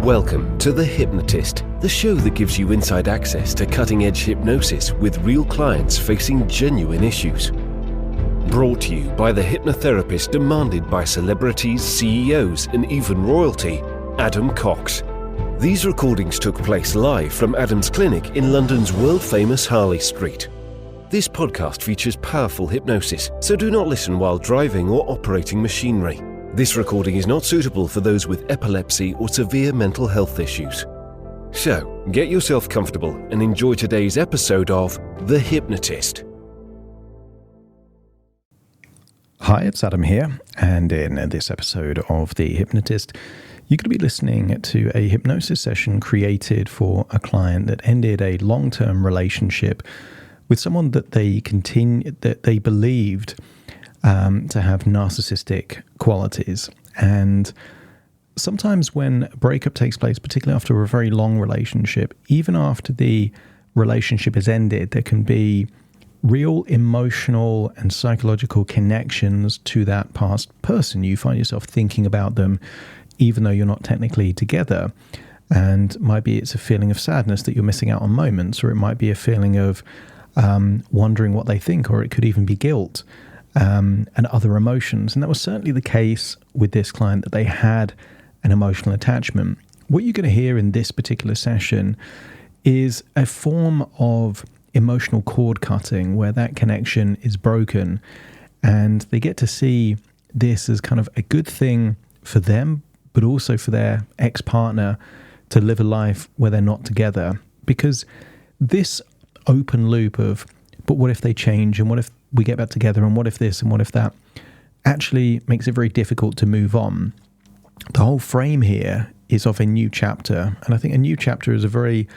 Welcome to The Hypnotist, the show that gives you inside access to cutting-edge hypnosis with real clients facing genuine issues. Brought to you by the hypnotherapist demanded by celebrities, CEOs, and even royalty, Adam Cox. These recordings took place live from Adam's clinic in London's world-famous Harley Street. This podcast features powerful hypnosis, so do not listen while driving or operating machinery. This recording is not suitable for those with epilepsy or severe mental health issues. So, get yourself comfortable and enjoy today's episode of The Hypnotist. Hi, it's Adam here, and in this episode of The Hypnotist, you're going to be listening to a hypnosis session created for a client that ended a long-term relationship with someone that they believed to have narcissistic qualities. And sometimes when a breakup takes place, particularly after a very long relationship, even after the relationship is ended, there can be real emotional and psychological connections to that past person. You find yourself thinking about them even though you're not technically together. And might be it's a feeling of sadness that you're missing out on moments, or it might be a feeling of wondering what they think, or it could even be guilt. And other emotions. And that was certainly the case with this client, that they had an emotional attachment. What you're going to hear in this particular session is a form of emotional cord cutting where that connection is broken, and they get to see this as kind of a good thing for them, but also for their ex-partner to live a life where they're not together. Because this open loop of, but what if they change, and what if we get back together, and what if this, and what if that, actually makes it very difficult to move on. The whole frame here is of a new chapter, and I think a new chapter is a very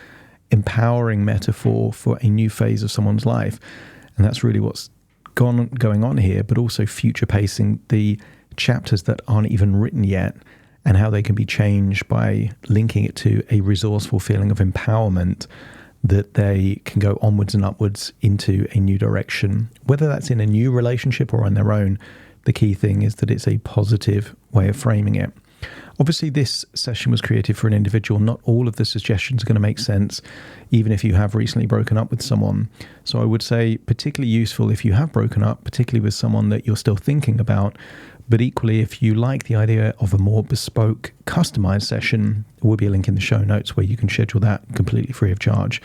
empowering metaphor for a new phase of someone's life, and that's really what's going on here, but also future pacing the chapters that aren't even written yet, and how they can be changed by linking it to a resourceful feeling of empowerment, that they can go onwards and upwards into a new direction, whether that's in a new relationship or on their own. The key thing is that it's a positive way of framing it. Obviously, this session was created for an individual. Not all of the suggestions are going to make sense, even if you have recently broken up with someone. So I would say particularly useful if you have broken up, particularly with someone that you're still thinking about. But equally, if you like the idea of a more bespoke, customized session, there will be a link in the show notes where you can schedule that completely free of charge.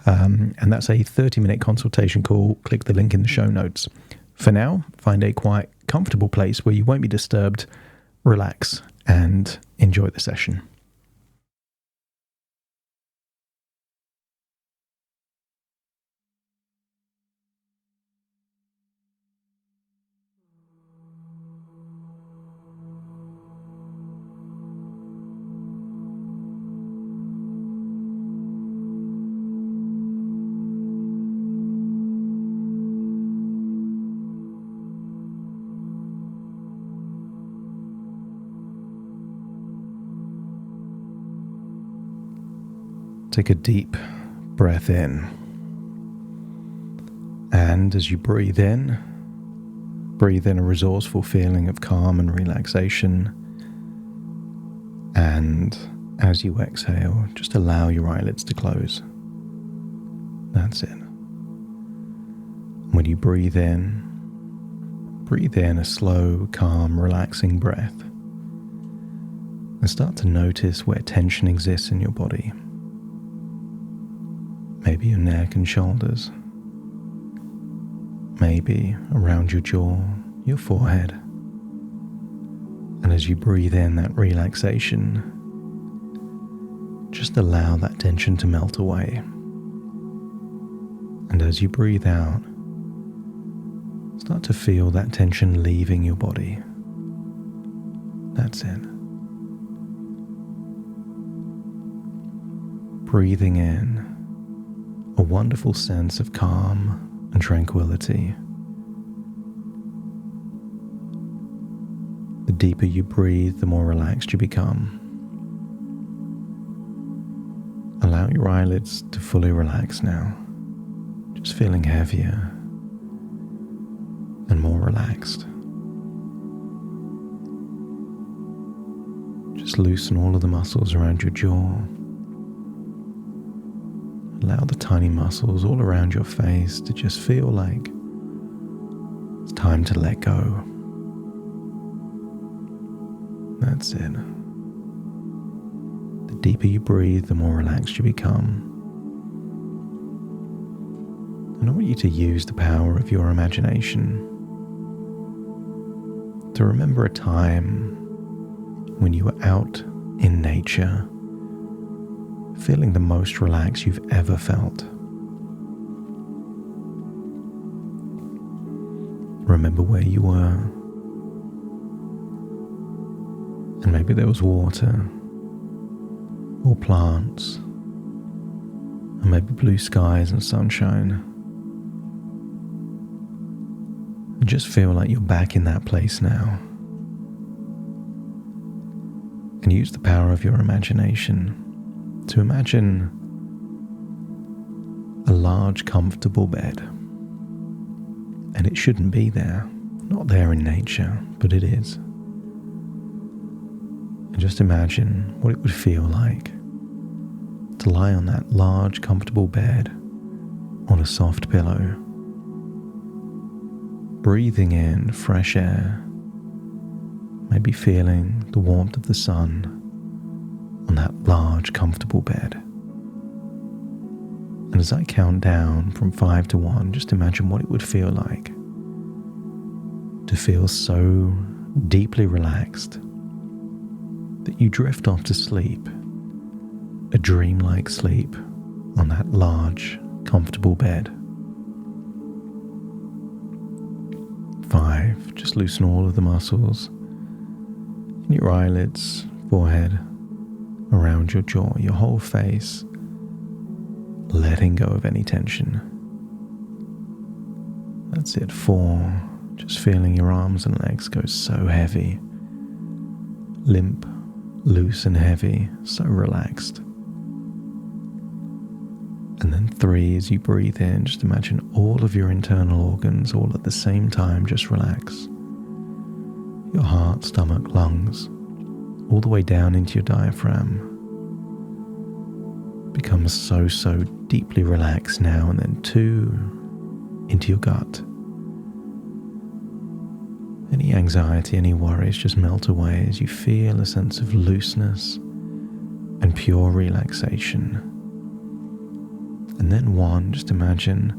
And that's a 30-minute consultation call. Click the link in the show notes. For now, find a quiet, comfortable place where you won't be disturbed, relax, and enjoy the session. Take a deep breath in, and as you breathe in a resourceful feeling of calm and relaxation, and as you exhale, just allow your eyelids to close. That's it. When you breathe in a slow, calm, relaxing breath, and start to notice where tension exists in your body. Maybe your neck and shoulders, maybe around your jaw, your forehead. And as you breathe in that relaxation, just allow that tension to melt away. And as you breathe out, start to feel that tension leaving your body. That's it. Breathing in a wonderful sense of calm and tranquility. The deeper you breathe, the more relaxed you become. Allow your eyelids to fully relax now, just feeling heavier and more relaxed. Just loosen all of the muscles around your jaw. Allow the tiny muscles all around your face to just feel like it's time to let go. That's it. The deeper you breathe, the more relaxed you become. And I want you to use the power of your imagination to remember a time when you were out in nature, feeling the most relaxed you've ever felt. Remember where you were, and maybe there was water, or plants, and maybe blue skies and sunshine. And just feel like you're back in that place now. And use the power of your imagination to imagine a large, comfortable bed. And it shouldn't be there, not there in nature, but it is. And just imagine what it would feel like to lie on that large, comfortable bed on a soft pillow, breathing in fresh air, maybe feeling the warmth of the sun on that large, comfortable bed. And as I count down from 5 to 1, just imagine what it would feel like to feel so deeply relaxed that you drift off to sleep, a dreamlike sleep on that large, comfortable bed. 5, just loosen all of the muscles in your eyelids, forehead, around your jaw, your whole face, letting go of any tension. That's it. 4, just feeling your arms and legs go so heavy, limp, loose and heavy, so relaxed. And then 3, as you breathe in, just imagine all of your internal organs all at the same time just relax. Your heart, stomach, lungs, all the way down into your diaphragm. Become so deeply relaxed now. And then 2, into your gut. Any anxiety, any worries just melt away as you feel a sense of looseness and pure relaxation. And then 1, just imagine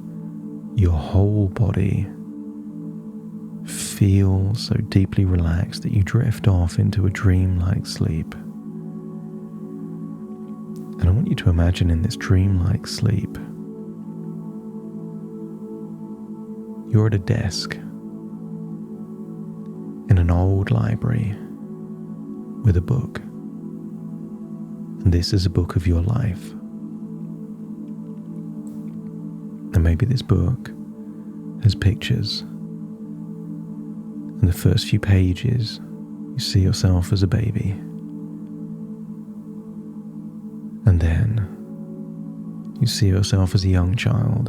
your whole body feel so deeply relaxed that you drift off into a dreamlike sleep. And I want you to imagine in this dreamlike sleep, you're at a desk in an old library with a book. And this is a book of your life. And maybe this book has pictures. In the first few pages, you see yourself as a baby. And then you see yourself as a young child.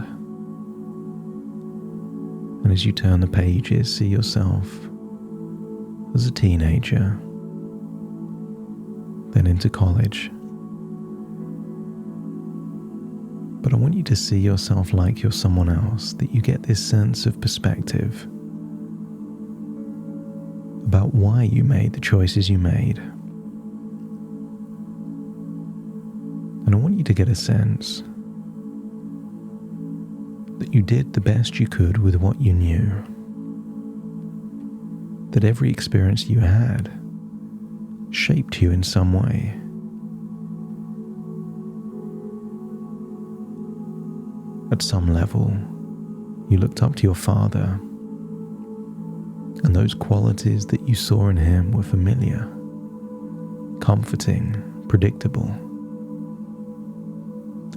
And as you turn the pages, see yourself as a teenager, then into college. But I want you to see yourself like you're someone else, that you get this sense of perspective about why you made the choices you made. And I want you to get a sense that you did the best you could with what you knew. That every experience you had shaped you in some way. At some level, you looked up to your father, and those qualities that you saw in him were familiar, comforting, predictable.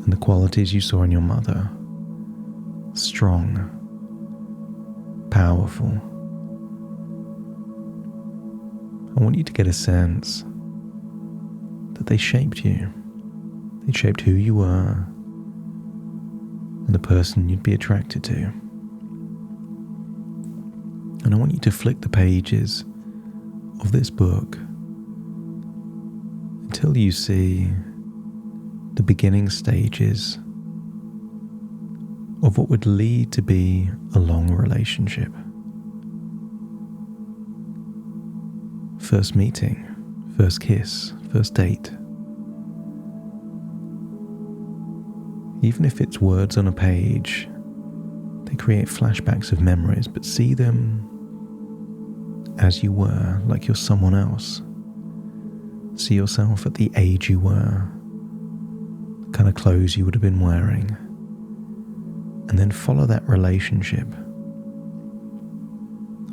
And the qualities you saw in your mother, strong, powerful. I want you to get a sense that they shaped you. They shaped who you were and the person you'd be attracted to. And I want you to flick the pages of this book until you see the beginning stages of what would lead to be a long relationship. First meeting, first kiss, first date. Even if it's words on a page, they create flashbacks of memories, but see them as you were, like you're someone else. See yourself at the age you were, the kind of clothes you would have been wearing, and then follow that relationship.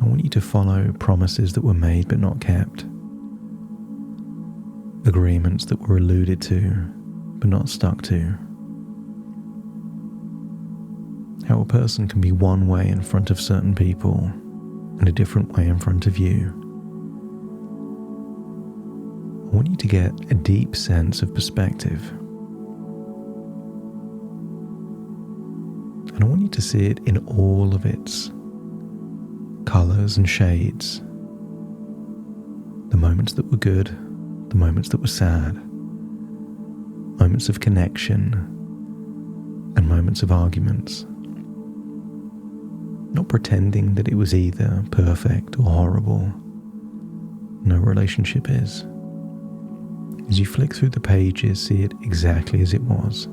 I want you to follow promises that were made but not kept, agreements that were alluded to but not stuck to. How a person can be one way in front of certain people and a different way in front of you. I want you to get a deep sense of perspective. And I want you to see it in all of its colours and shades. The moments that were good, the moments that were sad, moments of connection, and moments of arguments. Not pretending that it was either perfect or horrible. No relationship is. As you flick through the pages, see it exactly as it was.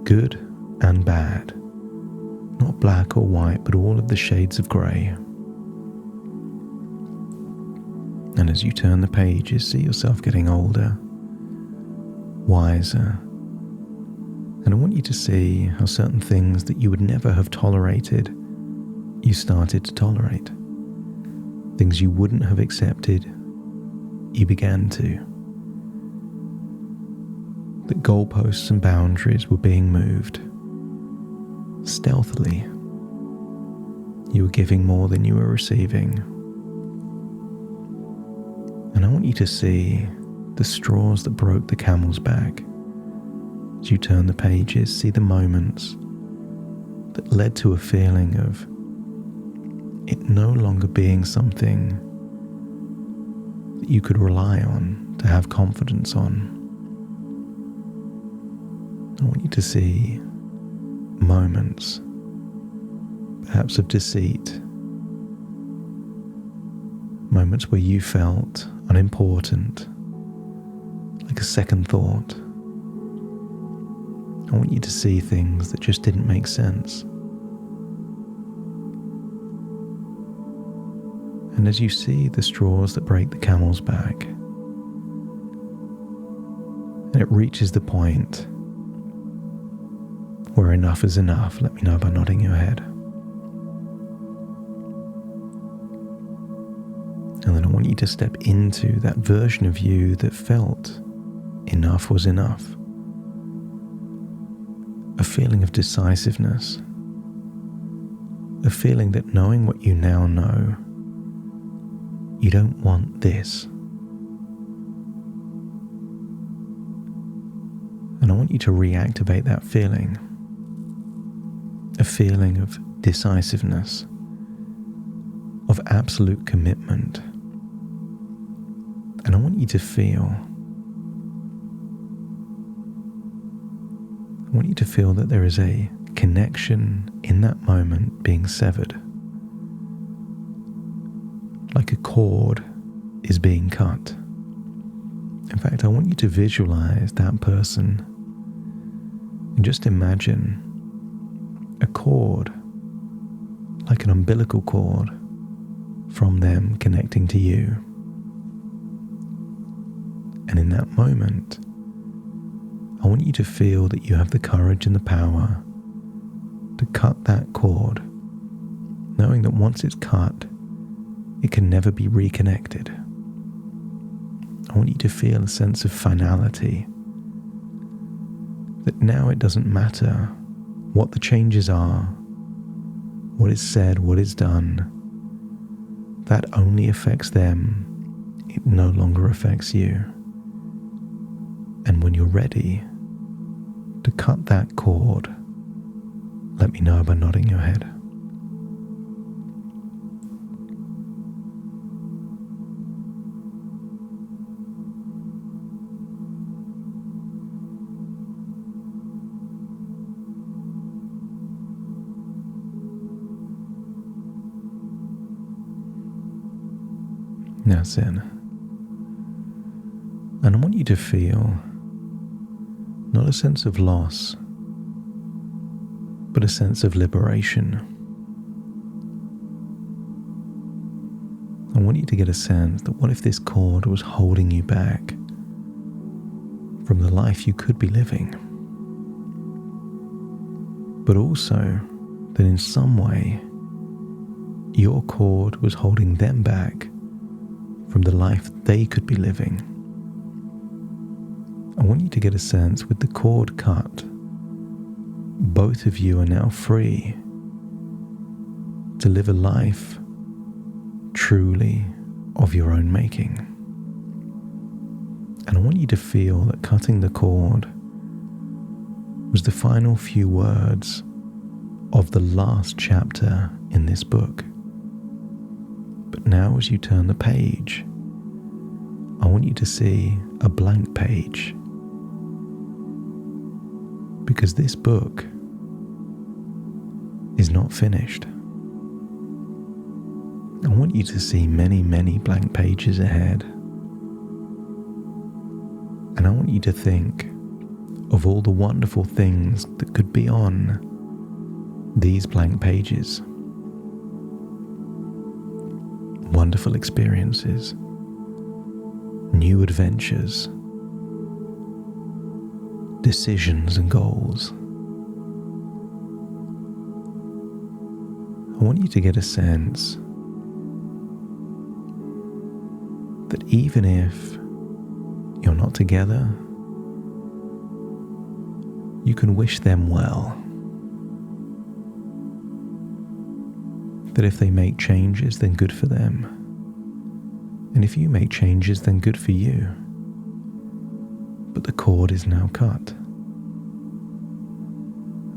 Good and bad. Not black or white, but all of the shades of grey. And as you turn the pages, see yourself getting older, wiser. And I want you to see how certain things that you would never have tolerated, you started to tolerate. Things you wouldn't have accepted, you began to. That goalposts and boundaries were being moved. Stealthily. You were giving more than you were receiving. And I want you to see the straws that broke the camel's back. As you turn the pages, see the moments that led to a feeling of it no longer being something that you could rely on, to have confidence on. I want you to see moments, perhaps of deceit, moments where you felt unimportant, like a second thought. I want you to see things that just didn't make sense. And as you see the straws that break the camel's back, and it reaches the point where enough is enough, let me know by nodding your head. And then I want you to step into that version of you that felt enough was enough. A feeling of decisiveness. A feeling that knowing what you now know, you don't want this. And I want you to reactivate that feeling. A feeling of decisiveness, of absolute commitment. And I want you to feel that there is a connection in that moment being severed. Like a cord is being cut. In fact, I want you to visualize that person and just imagine a cord, like an umbilical cord, from them connecting to you. And in that moment, I want you to feel that you have the courage and the power to cut that cord, knowing that once it's cut, it can never be reconnected. I want you to feel a sense of finality, that now it doesn't matter what the changes are, what is said, what is done. That only affects them. It no longer affects you. And when you're ready to cut that cord, let me know by nodding your head. Now sit. And I want you to feel not a sense of loss, but a sense of liberation. I want you to get a sense that what if this cord was holding you back from the life you could be living, but also that in some way your cord was holding them back from the life they could be living. I want you to get a sense with the cord cut, both of you are now free to live a life truly of your own making. And I want you to feel that cutting the cord was the final few words of the last chapter in this book. But now as you turn the page, I want you to see a blank page. Because this book is not finished. I want you to see many, many blank pages ahead. And I want you to think of all the wonderful things that could be on these blank pages. Wonderful experiences, new adventures, decisions and goals. I want you to get a sense that even if you're not together, you can wish them well. That if they make changes, then good for them. And if you make changes, then good for you. But the cord is now cut.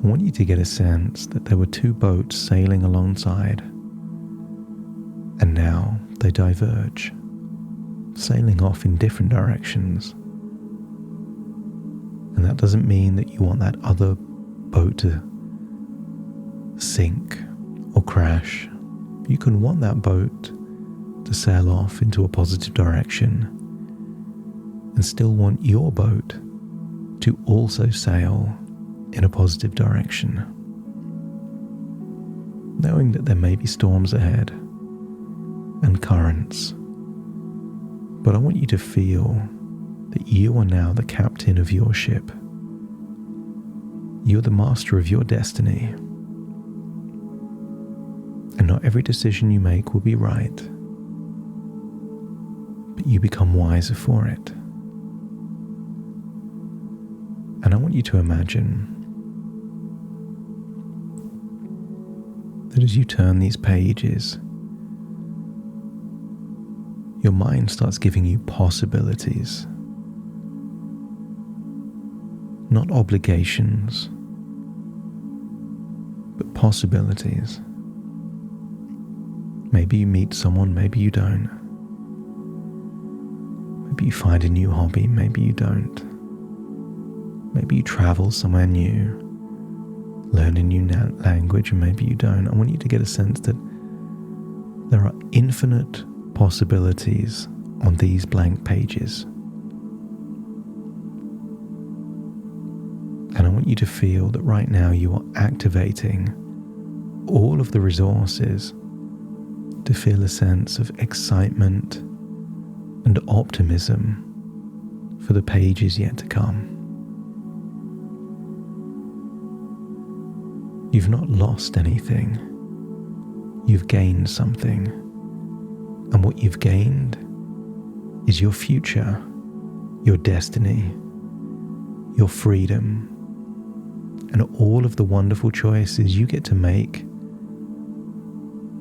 I want you to get a sense that there were two boats sailing alongside, and now they diverge, sailing off in different directions. And that doesn't mean that you want that other boat to sink or crash. You can want that boat to sail off into a positive direction and still want your boat to also sail in a positive direction, knowing that there may be storms ahead and currents. But I want you to feel that you are now the captain of your ship. You're the master of your destiny. And not every decision you make will be right, but you become wiser for it. And I want you to imagine that as you turn these pages, your mind starts giving you possibilities, not obligations, but possibilities. Maybe you meet someone, maybe you don't. Maybe you find a new hobby, maybe you don't. Maybe you travel somewhere new, learn a new language, and maybe you don't. I want you to get a sense that there are infinite possibilities on these blank pages. And I want you to feel that right now you are activating all of the resources to feel a sense of excitement and optimism for the pages yet to come. You've not lost anything. You've gained something. And what you've gained is your future, your destiny, your freedom, and all of the wonderful choices you get to make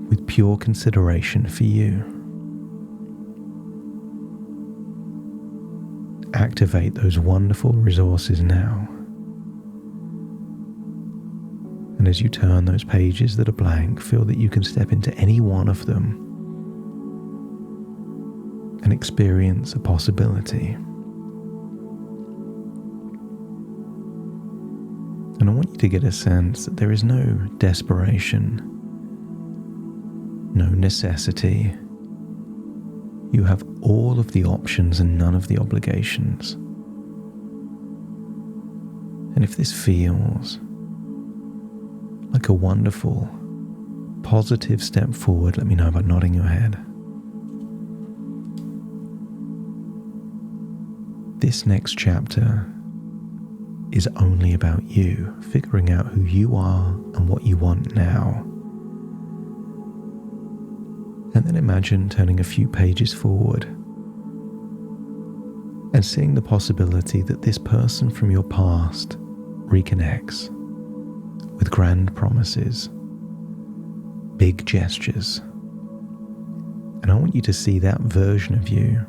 with pure consideration for you. Activate those wonderful resources now. And as you turn those pages that are blank, feel that you can step into any one of them and experience a possibility. And I want you to get a sense that there is no desperation, no necessity You have all of the options and none of the obligations. And if this feels like a wonderful, positive step forward, let me know by nodding your head. This next chapter is only about you, figuring out who you are and what you want now. And then imagine turning a few pages forward and seeing the possibility that this person from your past reconnects with grand promises, big gestures. And I want you to see that version of you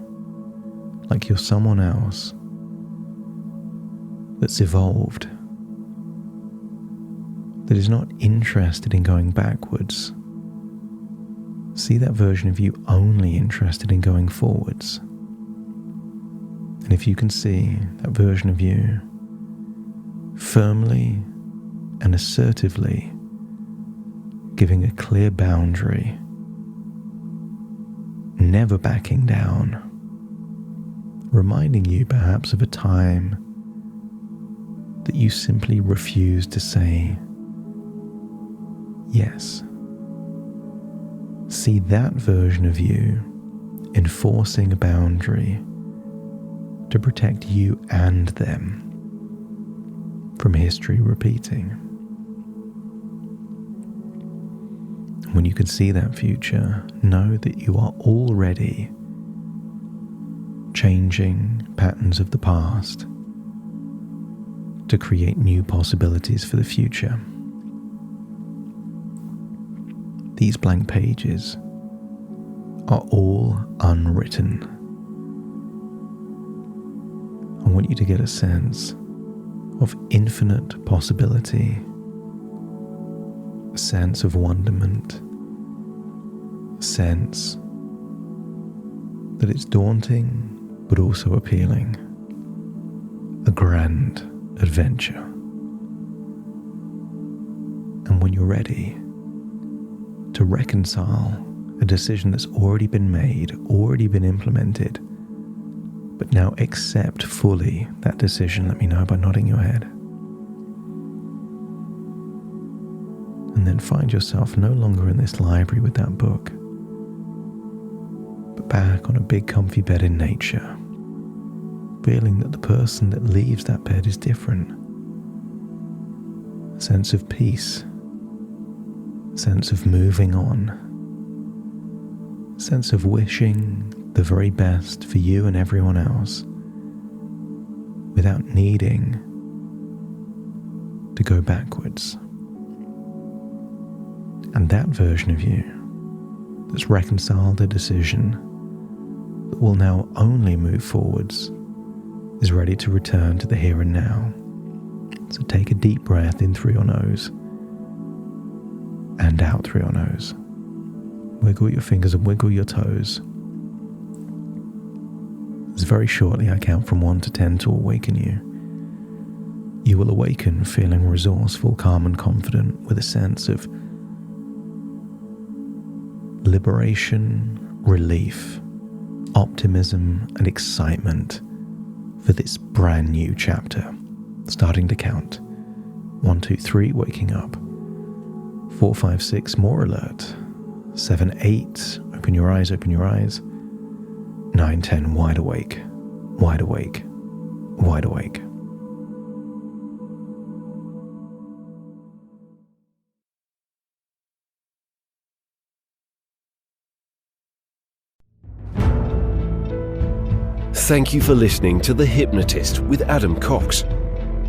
like you're someone else that's evolved, that is not interested in going backwards. See that version of you only interested in going forwards. And if you can see that version of you firmly and assertively giving a clear boundary, never backing down, reminding you perhaps of a time that you simply refused to say yes. See that version of you enforcing a boundary to protect you and them from history repeating. When you can see that future, know that you are already changing patterns of the past to create new possibilities for the future. These blank pages are all unwritten. I want you to get a sense of infinite possibility, a sense of wonderment, a sense that it's daunting but also appealing, a grand adventure. And when you're ready to reconcile a decision that's already been made, already been implemented, but now accept fully that decision, let me know by nodding your head. And then find yourself no longer in this library with that book, but back on a big comfy bed in nature, feeling that the person that leaves that bed is different. A sense of peace, a sense of moving on, a sense of wishing the very best for you and everyone else without needing to go backwards. And that version of you that's reconciled a decision that will now only move forwards is ready to return to the here and now. So take a deep breath in through your nose and out through your nose. Wiggle your fingers and wiggle your toes. As very shortly I count from 1 to 10 to awaken you. You will awaken feeling resourceful, calm and confident with a sense of liberation, relief, optimism and excitement for this brand new chapter. Starting to count. 1, 2, 3, waking up. 4, 5, 6, more alert. 7, 8, open your eyes, open your eyes. 9, 10, wide awake, wide awake, wide awake. Thank you for listening to The Hypnotist with Adam Cox,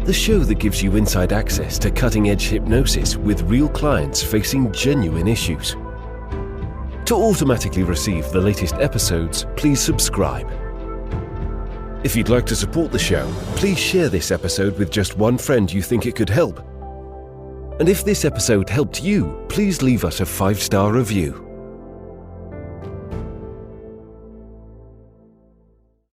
the show that gives you inside access to cutting-edge hypnosis with real clients facing genuine issues. To automatically receive the latest episodes, please subscribe. If you'd like to support the show, please share this episode with just one friend you think it could help. And if this episode helped you, please leave us a 5-star review.